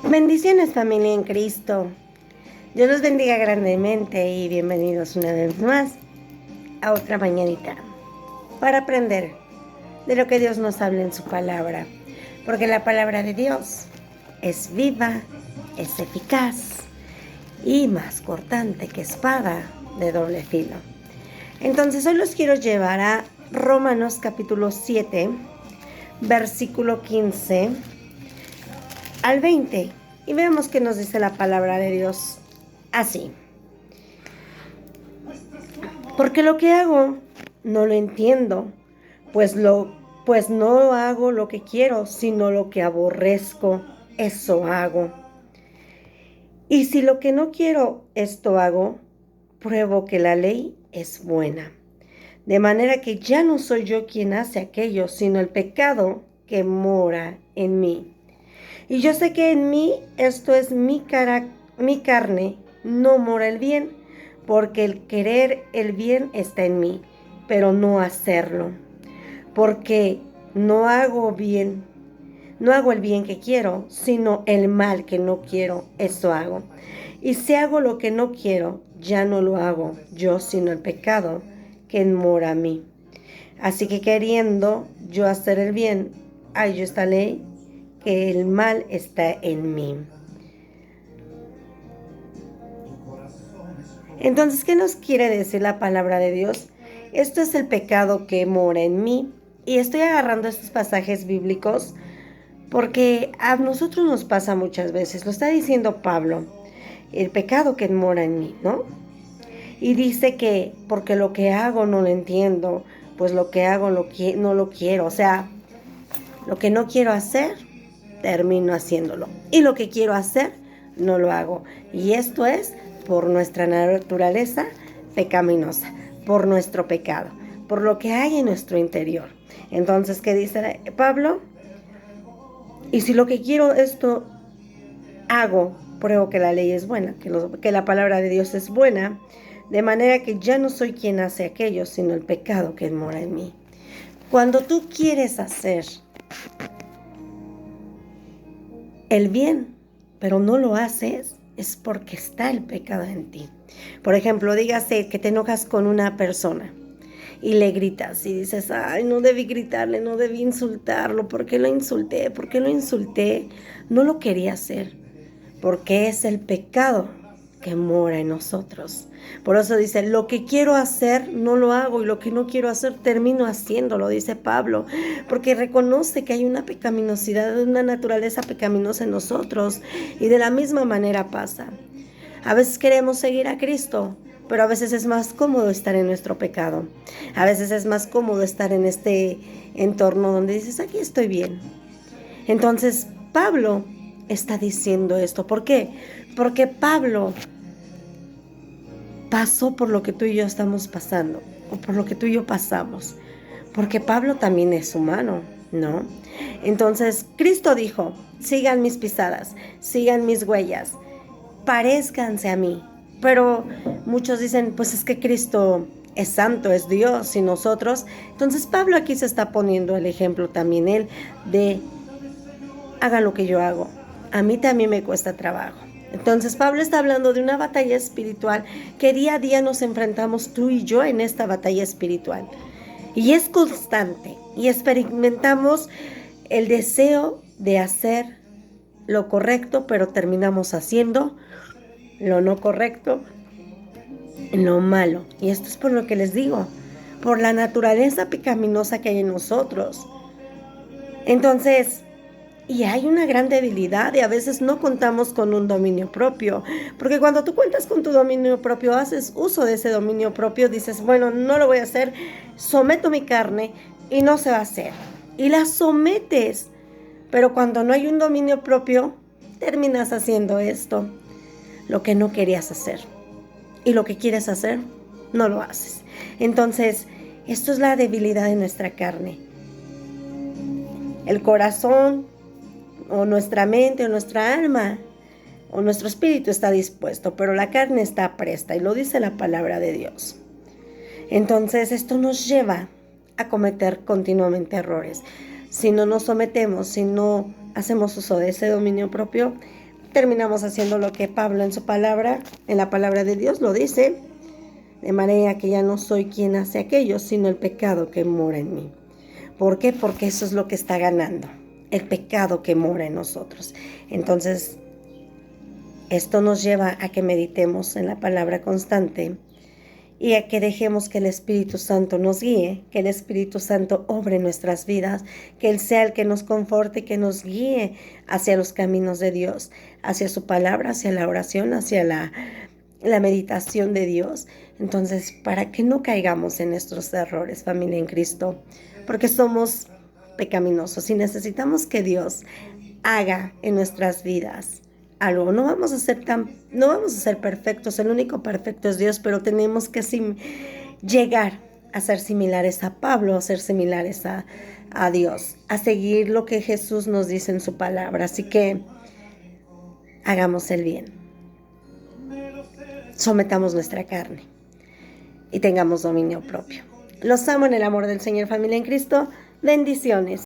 Bendiciones, familia en Cristo. Dios los bendiga grandemente y bienvenidos una vez más a otra mañanita para aprender de lo que Dios nos habla en su palabra, porque la palabra de Dios es viva, es eficaz y más cortante que espada de doble filo. Entonces hoy los quiero llevar a Romanos capítulo 7, versículo 15 al 20, y veamos qué nos dice la palabra de Dios así. Porque lo que hago no lo entiendo, pues no hago lo que quiero, sino lo que aborrezco, eso hago. Y si lo que no quiero, esto hago, pruebo que la ley es buena. De manera que ya no soy yo quien hace aquello, sino el pecado que mora en mí. Y yo sé que en mí, esto es mi carne, no mora el bien, porque el querer el bien está en mí, pero no hacerlo. Porque no hago el bien que quiero, sino el mal que no quiero, eso hago. Y si hago lo que no quiero, ya no lo hago yo, sino el pecado que mora en mí. Así que queriendo yo hacer el bien, hallo esta ley, que el mal está en mí. Entonces, ¿qué nos quiere decir la palabra de Dios? Esto es el pecado que mora en mí. Y estoy agarrando estos pasajes bíblicos porque a nosotros nos pasa muchas veces. Lo está diciendo Pablo, el pecado que mora en mí, ¿no? Y dice que porque lo que hago no lo entiendo, pues lo que hago no lo quiero. O sea, lo que no quiero hacer, termino haciéndolo. Y lo que quiero hacer, no lo hago. Y esto es por nuestra naturaleza pecaminosa, por nuestro pecado, por lo que hay en nuestro interior. Entonces, ¿qué dice Pablo? Y si lo que quiero esto hago, pruebo que la ley es buena, que la palabra de Dios es buena, de manera que ya no soy quien hace aquello, sino el pecado que mora en mí. Cuando tú quieres hacer el bien, pero no lo haces, es porque está el pecado en ti. Por ejemplo, dígase que te enojas con una persona y le gritas y dices, ay, no debí gritarle, no debí insultarlo, ¿por qué lo insulté? ¿Por qué lo insulté? No lo quería hacer, porque es el pecado que mora en nosotros. Por eso dice, lo que quiero hacer no lo hago, y lo que no quiero hacer termino haciéndolo, dice Pablo, porque reconoce que hay una pecaminosidad, una naturaleza pecaminosa en nosotros, y de la misma manera pasa. A veces queremos seguir a Cristo, pero a veces es más cómodo estar en nuestro pecado. A veces es más cómodo estar en este entorno donde dices, aquí estoy bien. Entonces, Pablo está diciendo esto. ¿Por qué? Porque Pablo pasó por lo que tú y yo estamos pasando, o por lo que tú y yo pasamos. Porque Pablo también es humano, ¿no? Entonces, Cristo dijo, sigan mis pisadas, sigan mis huellas, parezcanse a mí. Pero muchos dicen, pues es que Cristo es santo, es Dios, y nosotros. Entonces Pablo aquí se está poniendo el ejemplo también él de hagan lo que yo hago. A mí también me cuesta trabajo. Entonces Pablo está hablando de una batalla espiritual que día a día nos enfrentamos tú y yo en esta batalla espiritual. Y es constante. Y experimentamos el deseo de hacer lo correcto, pero terminamos haciendo lo no correcto, lo malo. Y esto es por lo que les digo, por la naturaleza pecaminosa que hay en nosotros. Entonces, y hay una gran debilidad y a veces no contamos con un dominio propio, porque cuando tú cuentas con tu dominio propio, haces uso de ese dominio propio, dices, bueno, no lo voy a hacer, someto mi carne y no se va a hacer. Y la sometes, pero cuando no hay un dominio propio, terminas haciendo esto, lo que no querías hacer. Y lo que quieres hacer, no lo haces. Entonces, esto es la debilidad de nuestra carne. El corazón, o nuestra mente, o nuestra alma, o nuestro espíritu está dispuesto, pero la carne está presta, y lo dice la palabra de Dios. Entonces, esto nos lleva a cometer continuamente errores. Si no nos sometemos, si no hacemos uso de ese dominio propio, terminamos haciendo lo que Pablo en su palabra, en la palabra de Dios lo dice, de manera que ya no soy quien hace aquello, sino el pecado que mora en mí. ¿Por qué? Porque eso es lo que está ganando, el pecado que mora en nosotros. Entonces, esto nos lleva a que meditemos en la palabra constante y a que dejemos que el Espíritu Santo nos guíe, que el Espíritu Santo obre en nuestras vidas, que Él sea el que nos conforte, que nos guíe hacia los caminos de Dios, hacia su palabra, hacia la oración, hacia la meditación de Dios. Entonces, para que no caigamos en nuestros errores, familia en Cristo, porque somos pecaminosos y necesitamos que Dios haga en nuestras vidas algo. No vamos a ser perfectos, el único perfecto es Dios, pero tenemos que llegar a ser similares a Pablo, a ser similares a Dios, a seguir lo que Jesús nos dice en su palabra. Así que hagamos el bien, sometamos nuestra carne y tengamos dominio propio. Los amo en el amor del Señor, familia en Cristo. Bendiciones.